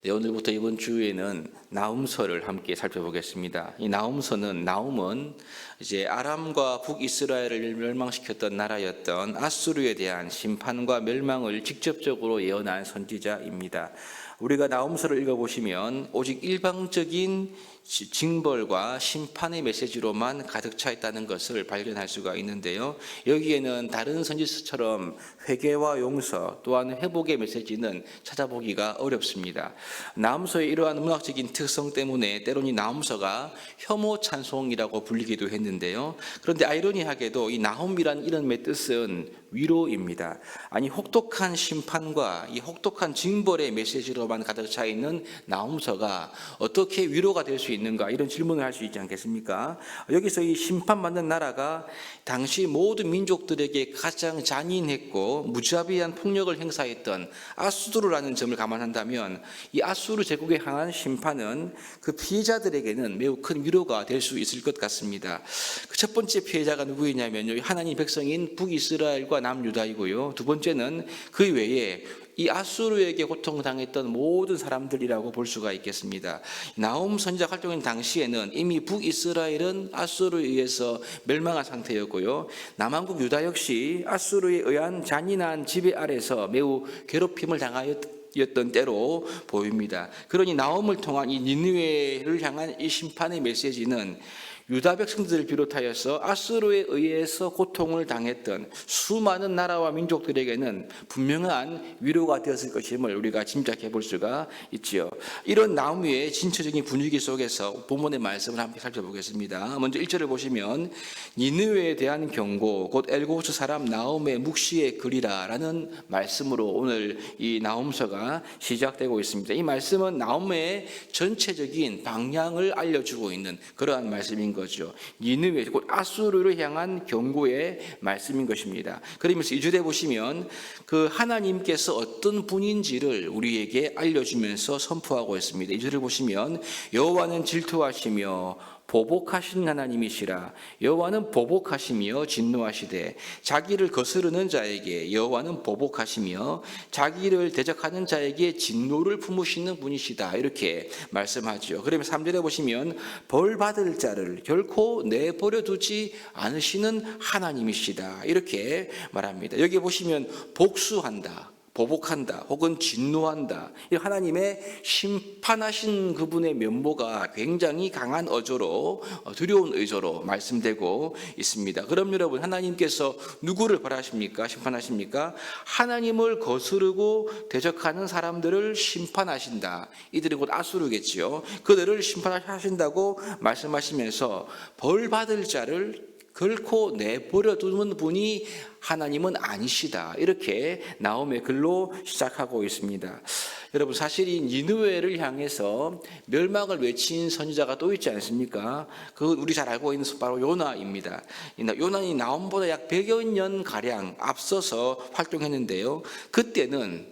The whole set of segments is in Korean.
오늘부터 이번 주에는 나훔서를 함께 살펴보겠습니다. 이 나훔은 이제 아람과 북이스라엘을 멸망시켰던 나라였던 아수르에 대한 심판과 멸망을 직접적으로 예언한 선지자입니다. 우리가 나훔서를 읽어보시면 오직 일방적인 징벌과 심판의 메시지로만 가득 차 있다는 것을 발견할 수가 있는데요. 여기에는 다른 선지서처럼 회개와 용서 또한 회복의 메시지는 찾아보기가 어렵습니다. 나훔서의 이러한 문학적인 특성 때문에 때로는 이 나훔서가 혐오 찬송이라고 불리기도 했는데요. 그런데 아이러니하게도 이 나훔이라는 이름의 뜻은 위로입니다. 아니 혹독한 심판과 이 혹독한 징벌의 메시지로만 가득 차 있는 나훔서가 어떻게 위로가 될 수 있는가, 이런 질문을 할 수 있지 않겠습니까? 여기서 이 심판받는 나라가 당시 모든 민족들에게 가장 잔인했고 무자비한 폭력을 행사했던 아수르라는 점을 감안한다면 이 아수르 제국에 향한 심판은 그 피해자들에게는 매우 큰 위로가 될 수 있을 것 같습니다. 그 첫 번째 피해자가 누구이냐면요, 하나님 백성인 북이스라엘과 남유다이고요. 두 번째는 그 외에 이 아수르에게 고통당했던 모든 사람들이라고 볼 수가 있겠습니다. 나훔 선지자 활동인 당시에는 이미 북이스라엘은 아수르에 의해서 멸망한 상태였고요. 남한국 유다 역시 아수르에 의한 잔인한 지배 아래서 매우 괴롭힘을 당하였던 때로 보입니다. 그러니 나훔을 통한 이 니느웨를 향한 이 심판의 메시지는 유다 백성들을 비롯하여서 아수르에 의해서 고통을 당했던 수많은 나라와 민족들에게는 분명한 위로가 되었을 것임을 우리가 짐작해 볼 수가 있지요. 이런 나훔의 진처적인 분위기 속에서 본문의 말씀을 함께 살펴보겠습니다. 먼저 1절을 보시면 니느웨에 대한 경고, 곧 엘고스 사람 나훔의 묵시의 글이라 라는 말씀으로 오늘 이 나훔서가 시작되고 있습니다. 이 말씀은 나훔의 전체적인 방향을 알려주고 있는 그러한 말씀인 거죠. 니느웨, 곧 아수르를 향한 경고의 말씀인 것입니다. 그러면서 2절에 보시면 그 하나님께서 어떤 분인지를 우리에게 알려주면서 선포하고 있습니다. 2절을 보시면 여호와는 질투하시며 보복하신 하나님이시라. 여호와는 보복하시며 진노하시되 자기를 거스르는 자에게 여호와는 보복하시며 자기를 대적하는 자에게 진노를 품으시는 분이시다, 이렇게 말씀하죠. 그러면 3절에 보시면 벌 받을 자를 결코 내버려 두지 않으시는 하나님이시다, 이렇게 말합니다. 여기 보시면 복수한다, 보복한다, 혹은 진노한다, 이 하나님의 심판하신 그분의 면모가 굉장히 강한 어조로, 두려운 의조로 말씀되고 있습니다. 그럼 여러분, 하나님께서 누구를 벌하십니까? 심판하십니까? 하나님을 거스르고 대적하는 사람들을 심판하신다. 이들은 곧 아수르겠지요. 그들을 심판하신다고 말씀하시면서 벌 받을 자를 결코 내버려 두는 분이 하나님은 아니시다, 이렇게 나훔의 글로 시작하고 있습니다. 여러분, 사실 이 니느웨를 향해서 멸망을 외친 선지자가 또 있지 않습니까? 그건 우리 잘 알고 있는 바로 요나입니다. 요나는 나훔보다 약 100여 년 가량 앞서서 활동했는데요. 그때는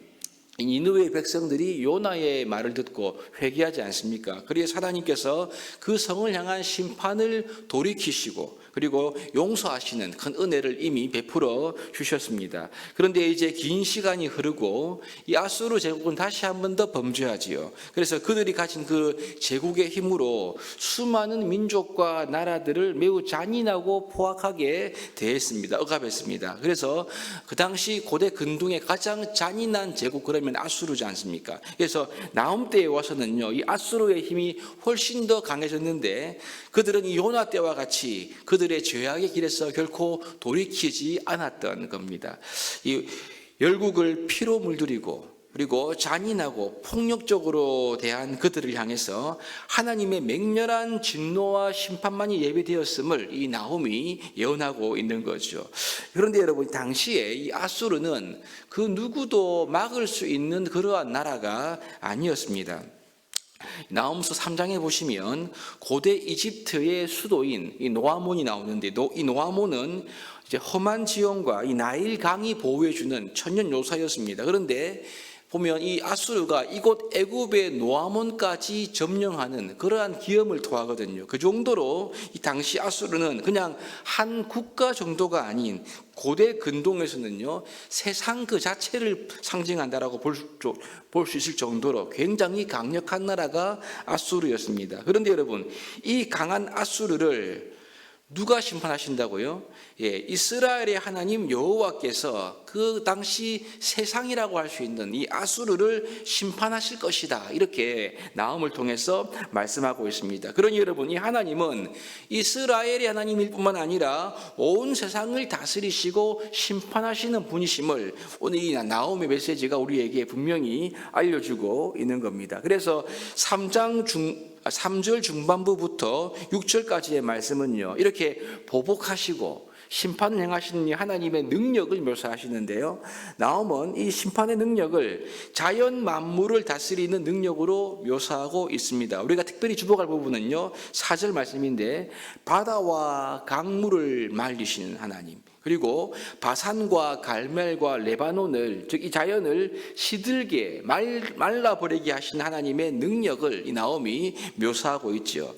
니느웨의 백성들이 요나의 말을 듣고 회개하지 않습니까? 그래서 하나님께서 그 성을 향한 심판을 돌이키시고 그리고 용서하시는 큰 은혜를 이미 베풀어 주셨습니다. 그런데 이제 긴 시간이 흐르고 이 아수르 제국은 다시 한 번 더 범죄하지요. 그래서 그들이 가진 그 제국의 힘으로 수많은 민족과 나라들을 매우 잔인하고 포악하게 대했습니다. 억압했습니다. 그래서 그 당시 고대 근동의 가장 잔인한 제국, 그러면 아수르지 않습니까? 그래서 나훔 때에 와서는요, 이 아수르의 힘이 훨씬 더 강해졌는데 그들은 이 요나 때와 같이 그들의 죄악의 길에서 결코 돌이키지 않았던 겁니다. 이 열국을 피로 물들이고 그리고 잔인하고 폭력적으로 대한 그들을 향해서 하나님의 맹렬한 진노와 심판만이 예비되었음을 이 나훔이 예언하고 있는 거죠. 그런데 여러분, 당시에 이 아수르는 그 누구도 막을 수 있는 그러한 나라가 아니었습니다. 나훔서 3장에 보시면 고대 이집트의 수도인 이 노아몬이 나오는데, 이 노아몬은 이제 험한 지형과 이 나일 강이 보호해주는 천년 요사였습니다. 그런데 보면 이 아수르가 이곳 애굽의 노아몬까지 점령하는 그러한 기염을 토하거든요. 그 정도로 이 당시 아수르는 그냥 한 국가 정도가 아닌 고대 근동에서는요, 세상 그 자체를 상징한다라고 볼 수 있을 정도로 굉장히 강력한 나라가 아수르였습니다. 그런데 여러분, 이 강한 아수르를 누가 심판하신다고요? 예, 이스라엘의 하나님 여호와께서 그 당시 세상이라고 할 수 있는 이 아수르를 심판하실 것이다, 이렇게 나음을 통해서 말씀하고 있습니다. 그러니 여러분, 이 하나님은 이스라엘의 하나님일 뿐만 아니라 온 세상을 다스리시고 심판하시는 분이심을 오늘 이 나음의 메시지가 우리에게 분명히 알려주고 있는 겁니다. 그래서 3절 중반부부터 6절까지의 말씀은요, 이렇게 보복하시고 심판을 행하시는 하나님의 능력을 묘사하시는데요, 나음은 이 심판의 능력을 자연 만물을 다스리는 능력으로 묘사하고 있습니다. 우리가 특별히 주목할 부분은요, 4절 말씀인데, 바다와 강물을 말리시는 하나님, 그리고 바산과 갈멜과 레바논을, 즉 이 자연을 시들게 말라버리게 하신 하나님의 능력을 이 나음이 묘사하고 있죠.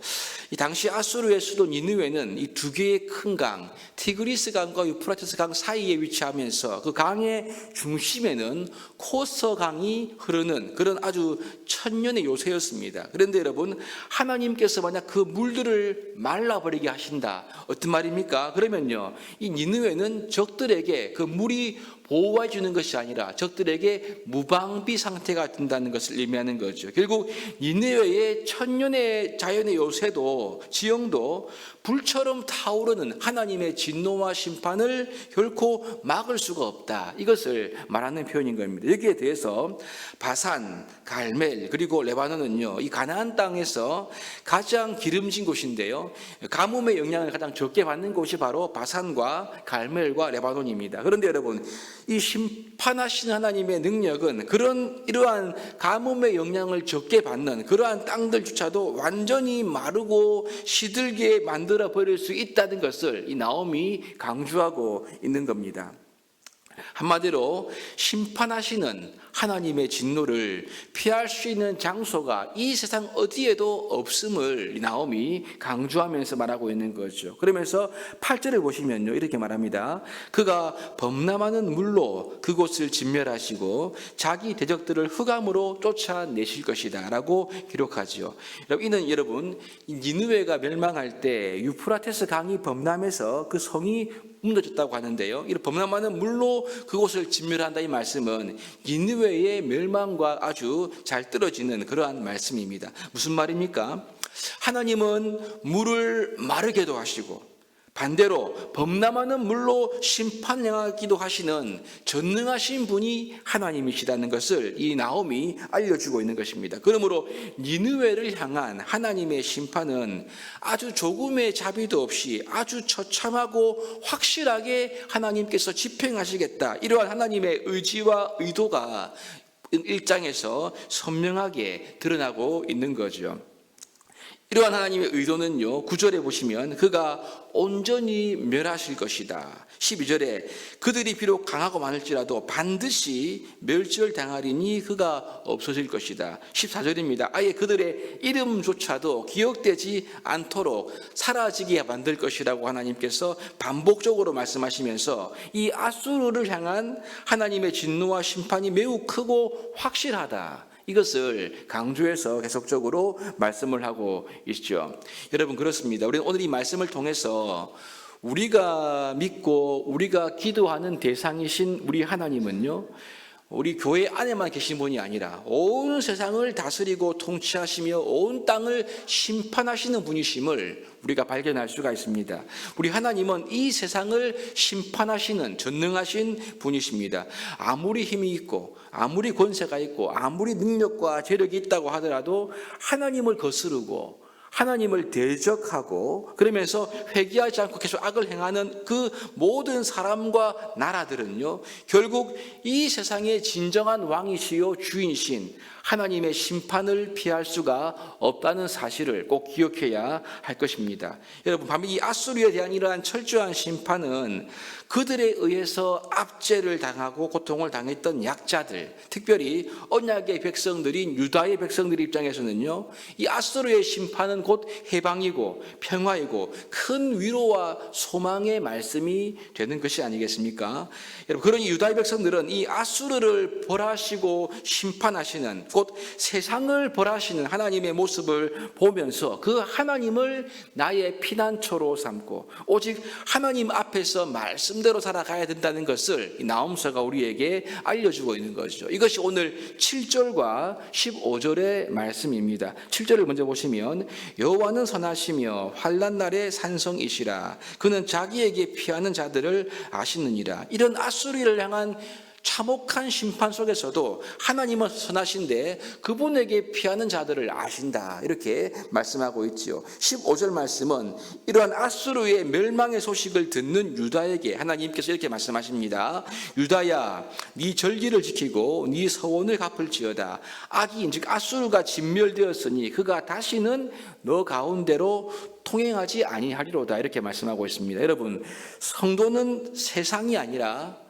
이 당시 아수르의 수도 니느웨는 이 두 개의 큰 강, 티그리스 강과 유프라테스 강 사이에 위치하면서 그 강의 중심에는 코서 강이 흐르는 그런 아주 천년의 요새였습니다. 그런데 여러분, 하나님께서 만약 그 물들을 말라버리게 하신다, 어떤 말입니까? 그러면요, 이 니느웨는 적들에게 그 물이 보호해 주는 것이 아니라 적들에게 무방비 상태가 된다는 것을 의미하는 거죠. 결국 니느웨의 천년의 자연의 요새도, 지형도 불처럼 타오르는 하나님의 진노와 심판을 결코 막을 수가 없다, 이것을 말하는 표현인 겁니다. 여기에 대해서 바산, 갈멜, 그리고 레바논은요, 이 가나안 땅에서 가장 기름진 곳인데요, 가뭄의 영향을 가장 적게 받는 곳이 바로 바산과 갈멜과 레바논입니다. 그런데 여러분, 이 심판하신 하나님의 능력은 이러한 가뭄의 영향을 적게 받는 그러한 땅들조차도 완전히 마르고 시들게 만들어 버릴 수 있다는 것을 이 나음이 강조하고 있는 겁니다. 한마디로 심판하시는 하나님의 진노를 피할 수 있는 장소가 이 세상 어디에도 없음을 나음이 강조하면서 말하고 있는 거죠. 그러면서 8절을 보시면요, 이렇게 말합니다. 그가 범람하는 물로 그곳을 진멸하시고 자기 대적들을 흑암으로 쫓아내실 것이다 라고 기록하죠. 이는 여러분, 니느웨가 멸망할 때 유프라테스 강이 범람해서 그 성이 무너졌다고 하는데요, 이 범람하는 물로 그곳을 진멸한다, 이 말씀은 니느웨의 멸망과 아주 잘 떨어지는 그러한 말씀입니다. 무슨 말입니까? 하나님은 물을 마르게도 하시고 반대로 범람하는 물로 심판하기도 하시는 전능하신 분이 하나님이시라는 것을 이 나음이 알려주고 있는 것입니다. 그러므로 니느웨를 향한 하나님의 심판은 아주 조금의 자비도 없이 아주 처참하고 확실하게 하나님께서 집행하시겠다, 이러한 하나님의 의지와 의도가 1장에서 선명하게 드러나고 있는 거죠. 이러한 하나님의 의도는요, 9절에 보시면 그가 온전히 멸하실 것이다. 12절에 그들이 비록 강하고 많을지라도 반드시 멸절당하리니 그가 없어질 것이다. 14절입니다. 아예 그들의 이름조차도 기억되지 않도록 사라지게 만들 것이라고 하나님께서 반복적으로 말씀하시면서 이 아수르를 향한 하나님의 진노와 심판이 매우 크고 확실하다, 이것을 강조해서 계속적으로 말씀을 하고 있죠. 여러분, 그렇습니다. 우리는 오늘 이 말씀을 통해서 우리가 믿고 우리가 기도하는 대상이신 우리 하나님은요, 우리 교회 안에만 계신 분이 아니라 온 세상을 다스리고 통치하시며 온 땅을 심판하시는 분이심을 우리가 발견할 수가 있습니다. 우리 하나님은 이 세상을 심판하시는 전능하신 분이십니다. 아무리 힘이 있고 아무리 권세가 있고 아무리 능력과 재력이 있다고 하더라도 하나님을 거스르고 하나님을 대적하고 그러면서 회개하지 않고 계속 악을 행하는 그 모든 사람과 나라들은요, 결국 이 세상의 진정한 왕이시요 주인이신 하나님의 심판을 피할 수가 없다는 사실을 꼭 기억해야 할 것입니다. 여러분, 반면 이 아수르에 대한 이러한 철저한 심판은 그들에 의해서 압제를 당하고 고통을 당했던 약자들, 특별히 언약의 백성들인 유다의 백성들 입장에서는요, 이 아수르의 심판은 곧 해방이고 평화이고 큰 위로와 소망의 말씀이 되는 것이 아니겠습니까? 여러분, 그러니 유다의 백성들은 이 아수르를 벌하시고 심판하시는, 곧 세상을 벌하시는 하나님의 모습을 보면서 그 하나님을 나의 피난처로 삼고 오직 하나님 앞에서 말씀대로 살아가야 된다는 것을 이 나홈서가 우리에게 알려주고 있는 것이죠. 이것이 오늘 7절과 15절의 말씀입니다. 7절을 먼저 보시면 여호와는 선하시며 환난 날의 산성이시라. 그는 자기에게 피하는 자들을 아시느니라. 이런 아수르를 향한 참혹한 심판 속에서도 하나님은 선하신데 그분에게 피하는 자들을 아신다, 이렇게 말씀하고 있지요. 15절 말씀은 이러한 아수르의 멸망의 소식을 듣는 유다에게 하나님께서 이렇게 말씀하십니다. 유다야, 네 절기를 지키고 네 서원을 갚을지어다. 악이 즉 아수르가 진멸되었으니 그가 다시는 너 가운데로 통행하지 아니하리로다, 이렇게 말씀하고 있습니다. 여러분, 성도는 세상이 아니라,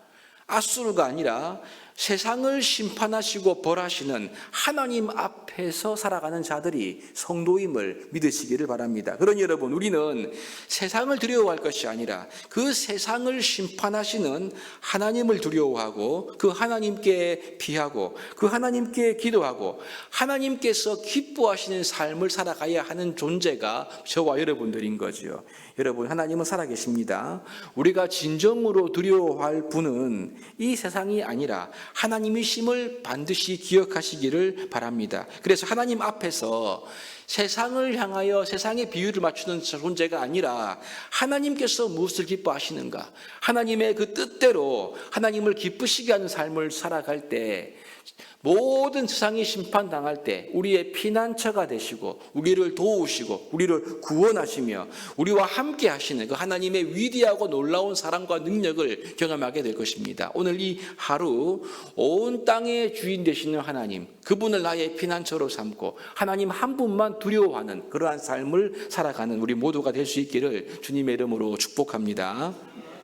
아수르가 아니라 세상을 심판하시고 벌하시는 하나님 앞에서 살아가는 자들이 성도임을 믿으시기를 바랍니다. 그러니 여러분, 우리는 세상을 두려워할 것이 아니라 그 세상을 심판하시는 하나님을 두려워하고 그 하나님께 비하고 그 하나님께 기도하고 하나님께서 기뻐하시는 삶을 살아가야 하는 존재가 저와 여러분들인 거죠. 여러분, 하나님은 살아계십니다. 우리가 진정으로 두려워할 분은 이 세상이 아니라 하나님이심을 반드시 기억하시기를 바랍니다. 그래서 하나님 앞에서 세상을 향하여 세상의 비율을 맞추는 존재가 아니라 하나님께서 무엇을 기뻐하시는가, 하나님의 그 뜻대로 하나님을 기쁘시게 하는 삶을 살아갈 때, 모든 세상이 심판당할 때 우리의 피난처가 되시고 우리를 도우시고 우리를 구원하시며 우리와 함께 하시는 그 하나님의 위대하고 놀라운 사랑과 능력을 경험하게 될 것입니다. 오늘 이 하루 온 땅의 주인 되시는 하나님, 그분을 나의 피난처로 삼고 하나님 한 분만 두려워하는 그러한 삶을 살아가는 우리 모두가 될 수 있기를 주님의 이름으로 축복합니다.